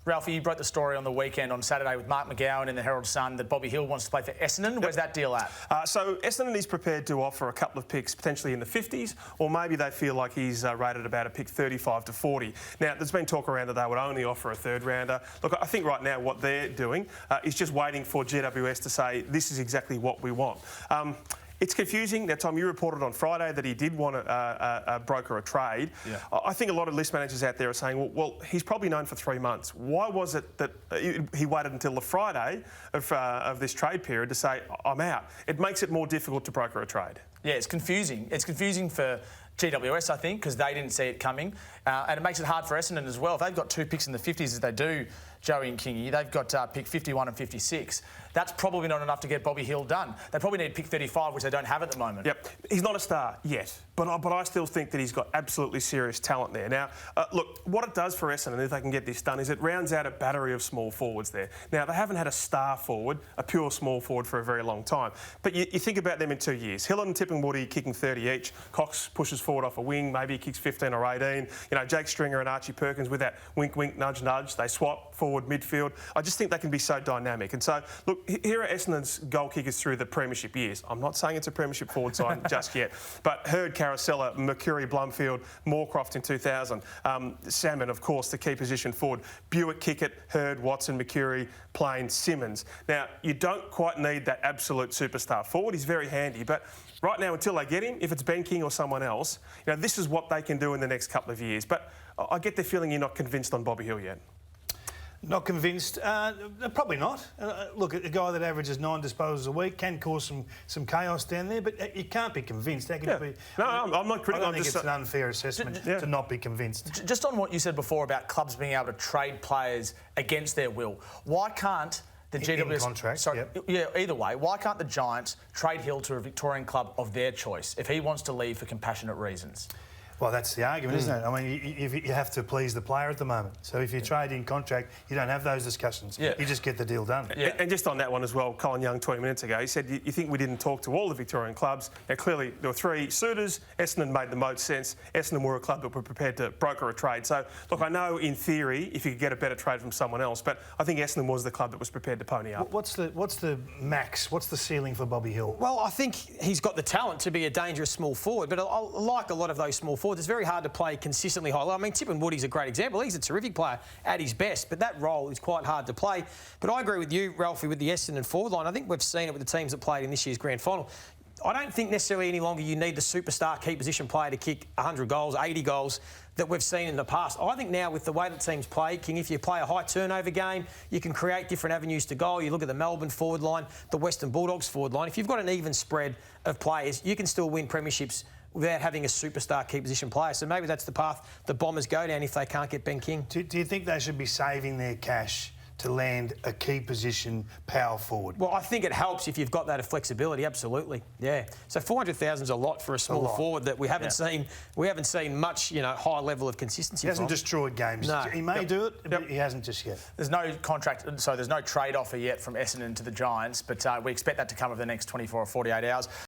Ralphie, you broke the story on the weekend on Saturday with Mark McGowan in the Herald Sun that Bobby Hill wants to play for Essendon. Where's that deal at? So Essendon is prepared to offer a couple of picks potentially in the 50s, or maybe they feel like he's rated about a pick 35 to 40. Now, there's been talk around that they would only offer a third rounder. Look, I think right now what they're doing is just waiting for GWS to say this is exactly what we want. It's confusing. Now, Tom, you reported on Friday that he did want to broker a trade. Yeah. I think a lot of list managers out there are saying, well, he's probably known for 3 months. Why was it that he waited until the Friday of this trade period to say, I'm out? It makes it more difficult to broker a trade. Yeah, it's confusing. It's confusing for GWS, I think, because they didn't see it coming. And it makes it hard for Essendon as well. If they've got 2 picks in the 50s, as they do, Joey and Kingy, they've got pick 51 and 56. That's probably not enough to get Bobby Hill done. They probably need pick 35, which they don't have at the moment. Yep. He's not a star yet, but I still think that he's got absolutely serious talent there. Now, look, what it does for Essendon, if they can get this done, is it rounds out a battery of small forwards there. Now, they haven't had a star forward, a pure small forward, for a very long time. But you think about them in 2 years. Hill and Tipping-Woody kicking 30 each. Cox pushes forward off a wing, maybe he kicks 15 or 18. You know, Jake Stringer and Archie Perkins with that wink, wink, nudge, nudge. They swap forward, midfield. I just think they can be so dynamic. And so, look, here are Essendon's goal kickers through the premiership years. I'm not saying it's a premiership forward side just yet, but Hurd, Caracella, Mercury, Blumfield, Moorcroft in 2000, Salmon, of course, the key position forward, Buick, Kickett, Hurd, Watson, Mercury, Plain, Simmons. Now, you don't quite need that absolute superstar forward. He's very handy, but right now, until they get him, if it's Ben King or someone else, you know, this is what they can do in the next couple of years. But I get the feeling you're not convinced on Bobby Hill yet. Not convinced. Probably not. Look, a guy that averages 9 disposals a week can cause some chaos down there, but you can't be convinced. How can you be? No, I'm not critical. I don't think it's an unfair assessment to not be convinced. Just on what you said before about clubs being able to trade players against their will, why can't the GWS... In contract, yeah, either way, why can't the Giants trade Hill to a Victorian club of their choice if he wants to leave for compassionate reasons? Well, that's the argument, isn't it? I mean, you have to please the player at the moment. So if you trade in contract, you don't have those discussions. Yeah. You just get the deal done. Yeah. And just on that one as well, Colin Young 20 minutes ago, he said, you think we didn't talk to all the Victorian clubs? Now, clearly, there were 3 suitors. Essendon made the most sense. Essendon were a club that were prepared to broker a trade. So, look, I know in theory, if you could get a better trade from someone else, but I think Essendon was the club that was prepared to pony up. What's the max? What's the ceiling for Bobby Hill? Well, I think he's got the talent to be a dangerous small forward, but like a lot of those small forwards, it's very hard to play consistently high. I mean, Tipping-Woody's a great example. He's a terrific player at his best, but that role is quite hard to play. But I agree with you, Ralphie, with the Essendon forward line. I think we've seen it with the teams that played in this year's grand final. I don't think necessarily any longer you need the superstar key position player to kick 100 goals, 80 goals that we've seen in the past. I think now with the way that teams play, King, if you play a high turnover game, you can create different avenues to goal. You look at the Melbourne forward line, the Western Bulldogs forward line. If you've got an even spread of players, you can still win premierships without having a superstar key position player. So maybe that's the path the Bombers go down if they can't get Ben King. Do you think they should be saving their cash to land a key position power forward? Well, I think it helps if you've got that flexibility, absolutely. Yeah. So 400,000 is a lot for a small forward that we haven't seen. We haven't seen much, high level of consistency. He hasn't destroyed games. No. He may do it, but he hasn't just yet. There's no contract, so there's no trade offer yet from Essendon to the Giants, but we expect that to come over the next 24 or 48 hours.